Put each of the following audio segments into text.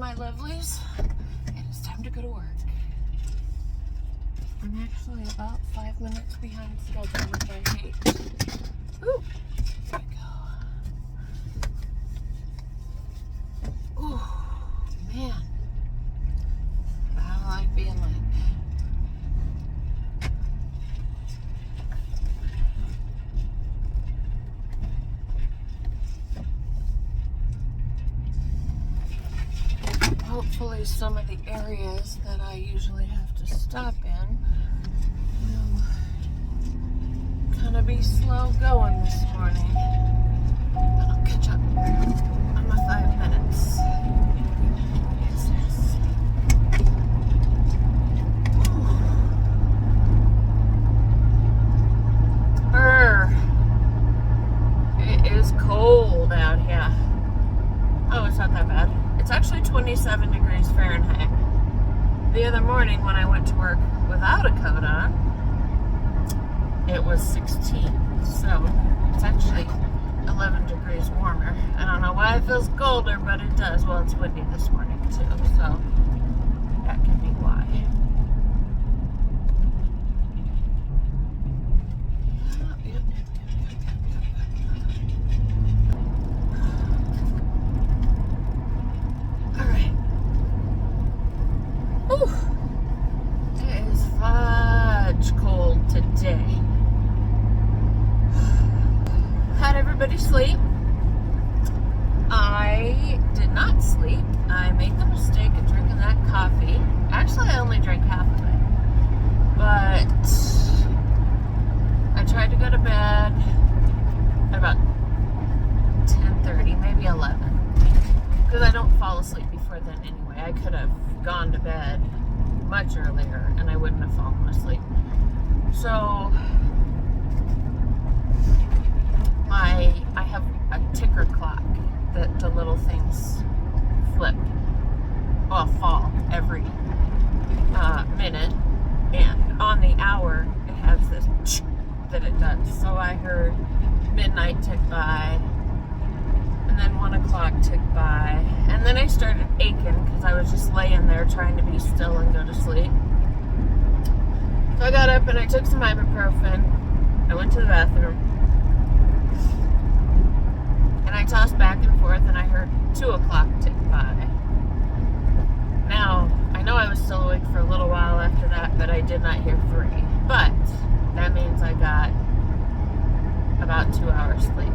my lovelies. It is time to go to work. I'm actually about 5 minutes behind schedule, which I hate. Ooh, there we go. Ooh, man. I don't like being late. Hopefully some of the areas that I usually have to stop in will kind of be slow going this morning. And I'll catch up on my 5 minutes. What's this? It is cold out here. Oh, it's not that bad. It's actually 27 degrees Fahrenheit. The other morning when I went to work without a coat on, it was 16. So it's actually 11 degrees warmer. I don't know why it feels colder, but it does. Well, it's windy this morning too, so that can be why. It is fudge cold today. How'd everybody sleep? I did not sleep. I made the mistake of drinking that coffee. Actually, I only drank half of it. But I tried to go to bed at about 10:30, maybe 11. Because I don't fall asleep before then anyway. I could have gone to bed much earlier and I wouldn't have fallen asleep. So I have a ticker clock that the little things fall every minute, and on the hour it has this that it does. So I heard midnight tick by, and then 1 o'clock ticked by, and then I started aching because I was just laying there trying to be still and go to sleep. So I got up and I took some ibuprofen. I went to the bathroom, and I tossed back and forth, and I heard 2 o'clock tick by. Now, I know I was still awake for a little while after that, but I did not hear 3. But that means I got about 2 hours sleep.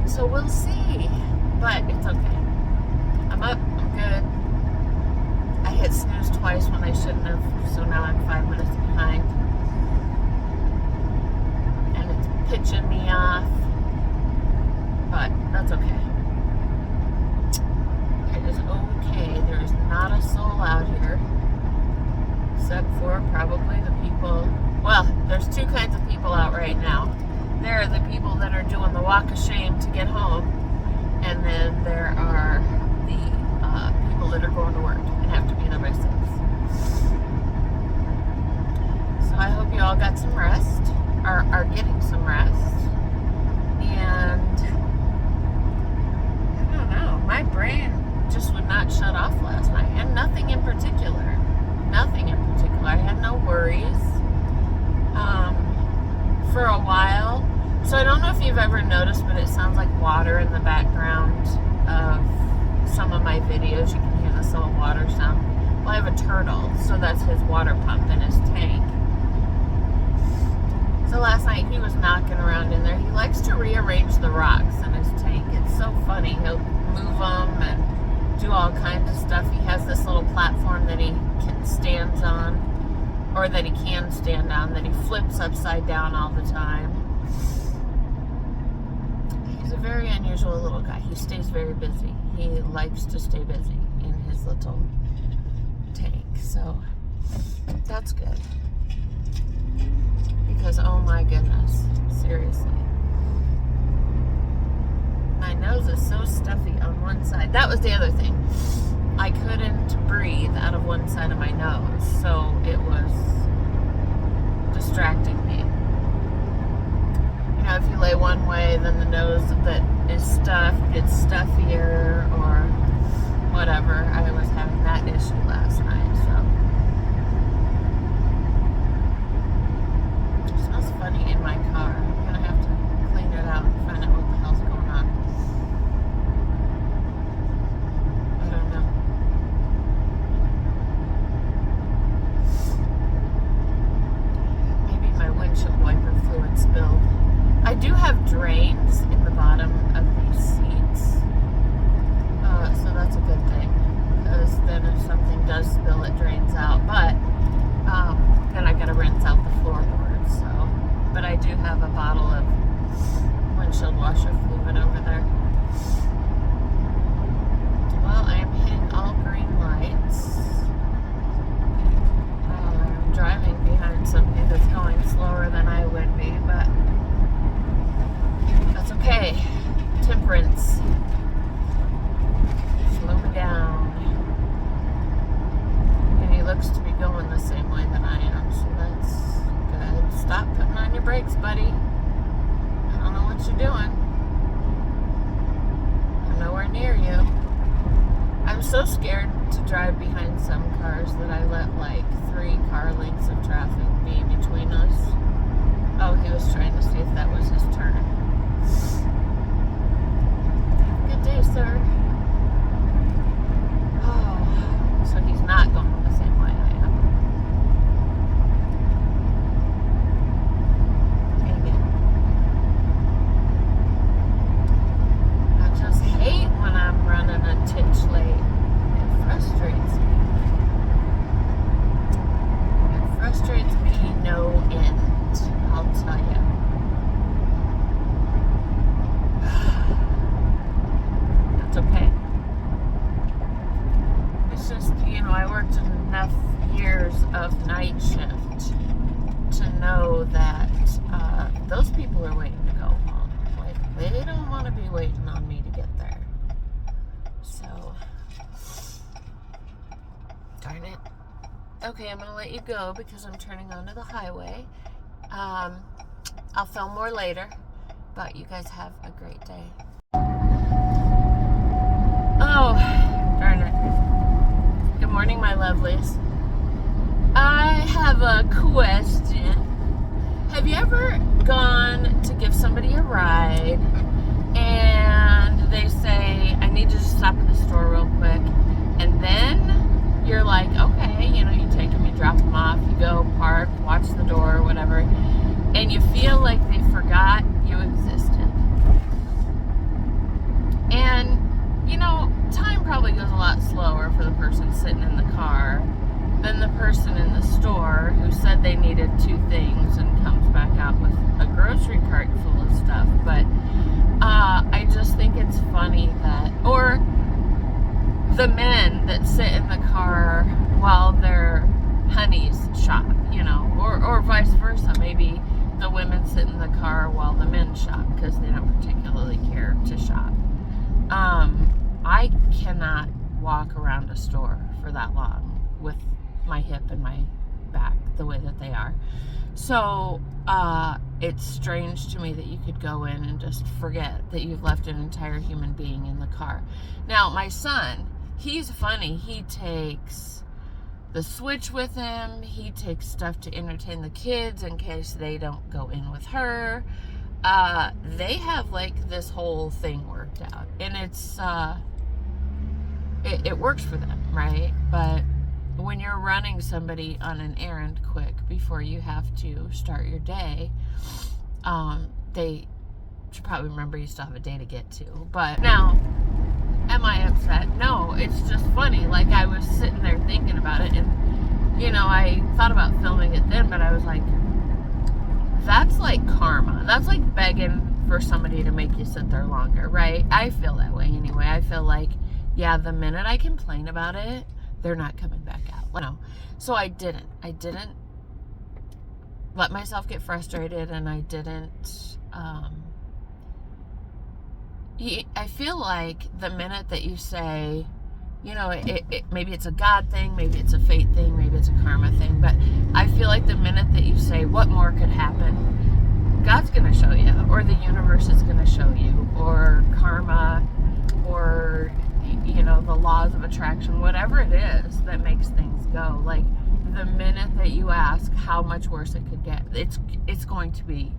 So we'll see, but it's okay. I'm up, I'm good. I hit snooze twice when I shouldn't have, so now I'm 5 minutes behind. And it's pitching me off, but that's okay. It is okay. There's not a soul out here, except for probably the people. Well, there's 2 kinds of people out right now. There are the people that are doing the walk of shame to get home, and then there are the people that are going to work and have to be there by 6. So I hope you all got some rest, or are getting some rest. And I don't know, my brain just would not shut off last night, and nothing in particular. Nothing in particular. I had no worries. For a while. So I don't know if you've ever noticed, but it sounds like water in the background of some of my videos. You can hear this little water sound. Well, I have a turtle, so that's his water pump in his tank. So last night he was knocking around in there. He likes to rearrange the rocks in his tank. It's so funny. He'll move them and do all kinds of stuff. He has this little platform that he stands on, or that he can stand on, that he flips upside down all the time. He's a very unusual little guy. He stays very busy. He likes to stay busy in his little tank. So that's good. Because, oh my goodness, seriously. My nose is so stuffy on one side. That was the other thing. I couldn't breathe out of one side of my nose, so it was distracting me. You know, if you lay one way, then the nose that is stuffed gets stuffier or whatever. I was having that issue last night, so. It smells funny in my car. I'm gonna have to clean it out and find out what the hell's going on. I don't know. Maybe my windshield wiper fluid spilled. I do have drains in the bottom of these seats, so that's a good thing, because then if something does spill, it drains out, but then I gotta rinse out the floorboards, so, but I do have a bottle of windshield washer fluid over there. Well, I am hitting all green lights. I'm driving behind somebody that's going slower than I would be, but that's okay. Temperance. Slow me down. And he looks to be going the same way that I am, so that's good. Stop putting on your brakes, buddy. I don't know what you're doing. I'm nowhere near you. I'm so scared to drive behind some cars that I let like 3 car lengths of traffic be between us. Oh, he was trying to see if that was his turn. Good day, sir. Oh, so he's not going the same way I am. Dang it. I just hate when I'm running a titch late. It frustrates me. It frustrates me no end, I'll tell you. That's okay. It's just, I worked enough years of night shift to know that those people are waiting to go home. Like, they don't want to be waiting on me to get there. So, darn it. Okay, I'm going to let you go because I'm turning onto the highway. I'll film more later, but you guys have a great day. Oh, darn it. Good morning, my lovelies. I have a question. Have you ever gone to give somebody a ride and they say, I need you to stop at the store real quick, and then you're like, okay, you take them, you drop them off, you go park, watch the door, whatever, and you feel like they forgot you existed. And time probably goes a lot slower for the person sitting in the car than the person in the store who said they needed 2 things and comes back out with a grocery cart full of stuff. But I just think it's funny that, or the men that sit in the car while their honeys shop, or vice versa. Maybe the women sit in the car while the men shop because they don't particularly care to shop. I cannot walk around a store for that long with my hip and my back the way that they are. So it's strange to me that you could go in and just forget that you've left an entire human being in the car. Now, my son, he's funny. He takes the Switch with him. He takes stuff to entertain the kids in case they don't go in with her. They have like this whole thing worked out, and it's it works for them, right? But when you're running somebody on an errand quick before you have to start your day, they should probably remember you still have a day to get to. But now, am I upset? No, it's just funny. Like, I was sitting there thinking about it, and I thought about filming it then, but I was like, that's like karma. That's like begging for somebody to make you sit there longer, right? I feel that way anyway. I feel like, yeah, the minute I complain about it, they're not coming back out. So I didn't let myself get frustrated, and I didn't, I feel like the minute that you say, maybe it's a God thing, maybe it's a fate thing, maybe it's a karma thing, but I feel like the minute that you say, what more could happen, God's going to show you, or the universe is going to show you, or karma, attraction, whatever it is that makes things go. Like, the minute that you ask how much worse it could get, it's going to be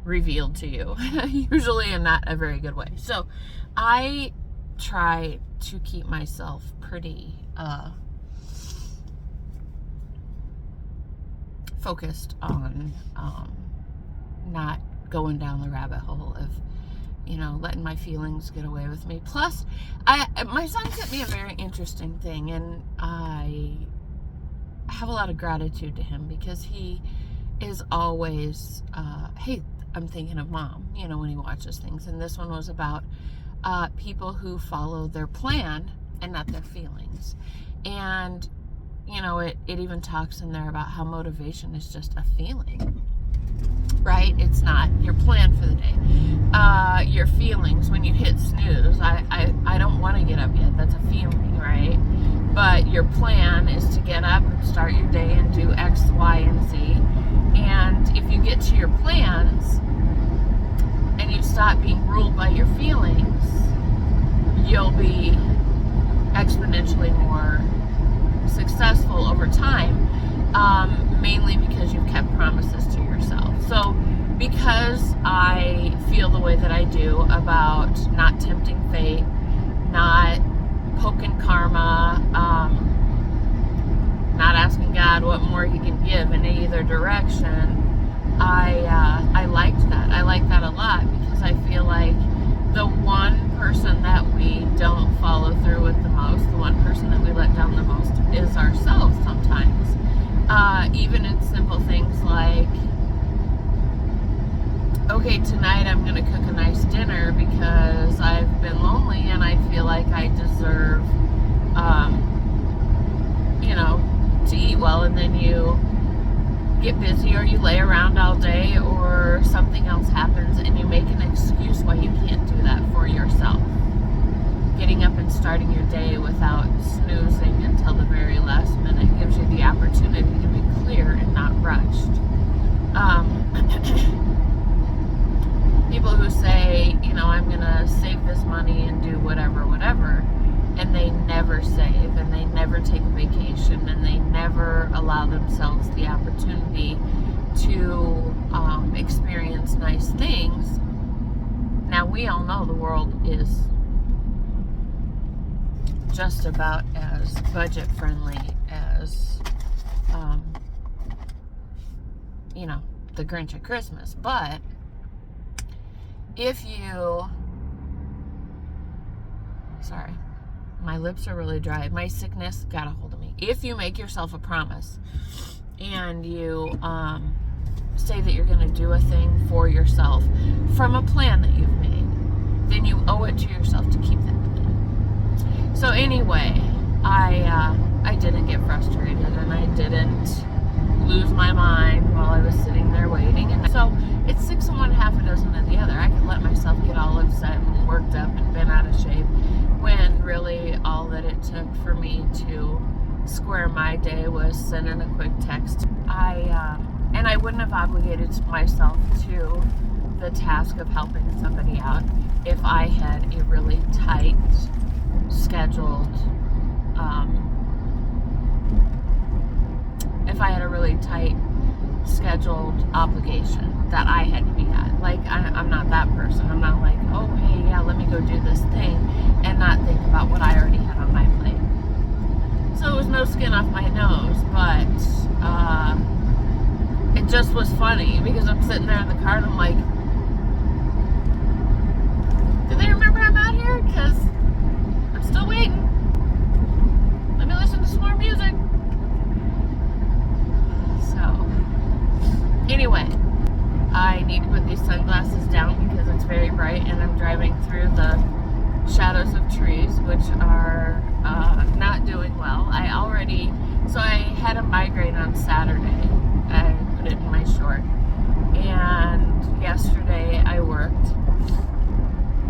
revealed to you, usually in not a very good way. So I try to keep myself pretty focused on not going down the rabbit hole of, letting my feelings get away with me. Plus, my son sent me a very interesting thing, and I have a lot of gratitude to him, because he is always, hey, I'm thinking of Mom, when he watches things. And this one was about people who follow their plan and not their feelings. And, it even talks in there about how motivation is just a feeling, right? It's not your plan for the day. Your feelings, when you hit snooze, I don't want to get up yet. That's a feeling, right? But your plan is to get up and start your day and do X, Y, and Z. And if you get to your plans and you stop being ruled by your feelings, you'll be exponentially more successful over time, mainly because you've kept promises to yourself. So because I feel the way that I do about not tempting fate, not poking karma, not asking God what more he can give in either direction, I liked that. I like that a lot, because I feel like the one person that we don't follow through with the most, the one person that we let down the most, is ourselves sometimes. Even in simple things like, okay, tonight I'm going to cook a nice dinner because I've been lonely and I feel like I deserve, to eat well, and then you get busy, or you lay around all day, or something else happens and you make an excuse why you can't do that for yourself. Getting up and starting your day without snoozing until the very last minute gives you the opportunity to be clear and not rushed. People who say, I'm going to save this money and do whatever, and they never save, and they never take a vacation, and they never allow themselves the opportunity to experience nice things. Now, we all know the world is just about as budget friendly as, the Grinch at Christmas. But if you, sorry, my lips are really dry. My sickness got a hold of me. If you make yourself a promise and you say that you're going to do a thing for yourself from a plan that you've made, then you owe it to yourself to keep that plan. So anyway, I didn't get frustrated, and I didn't lose my mind while I was sitting there waiting. And so it's 6 of one, half a dozen of the other. I could let myself get all upset and worked up and bent out of shape, when really all that it took for me to square my day was sending a quick text. And I wouldn't have obligated myself to the task of helping somebody out if I had a really tight scheduled, obligation that I had to be at. Like, I'm not that person. I'm not like, oh, hey, yeah, let me go do this thing, and not think about what I already had on my plate. So it was no skin off my nose, but it just was funny, because I'm sitting there in the car and I'm like, do they remember I'm out here? Because I'm still waiting. Let me listen to some more music. So, anyway, I need to put these sunglasses down because it's very bright, and I'm driving through the shadows of trees, which are not doing well. So I had a migraine on Saturday. I put it in my short. And yesterday I worked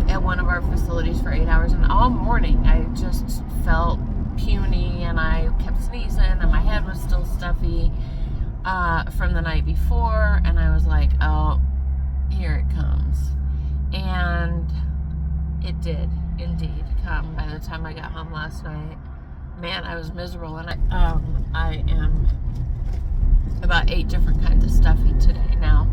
at one of our facilities for 8 hours, and all morning I just felt puny, and I kept sneezing, and my head was still stuffy from the night before, and I was like, oh, here it comes. And it did. In indeed come by the time I got home last night. Man, I was miserable, and I am about 8 different kinds of stuffy today now.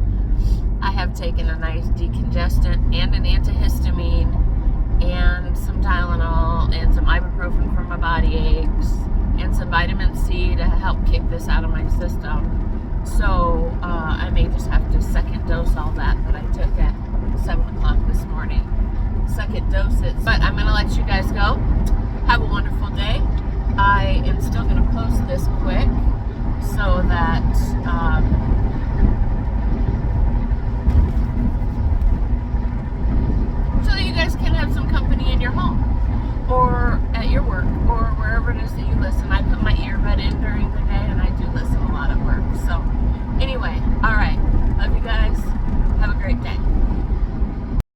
I have taken a nice decongestant and an antihistamine and some Tylenol and some ibuprofen for my body aches and some vitamin C to help kick this out of my system. So I may just have to second dose all that I took at 7 o'clock this morning. Second dose it. But I'm going to let you guys go. Have a wonderful day. I am still going to post this quick so that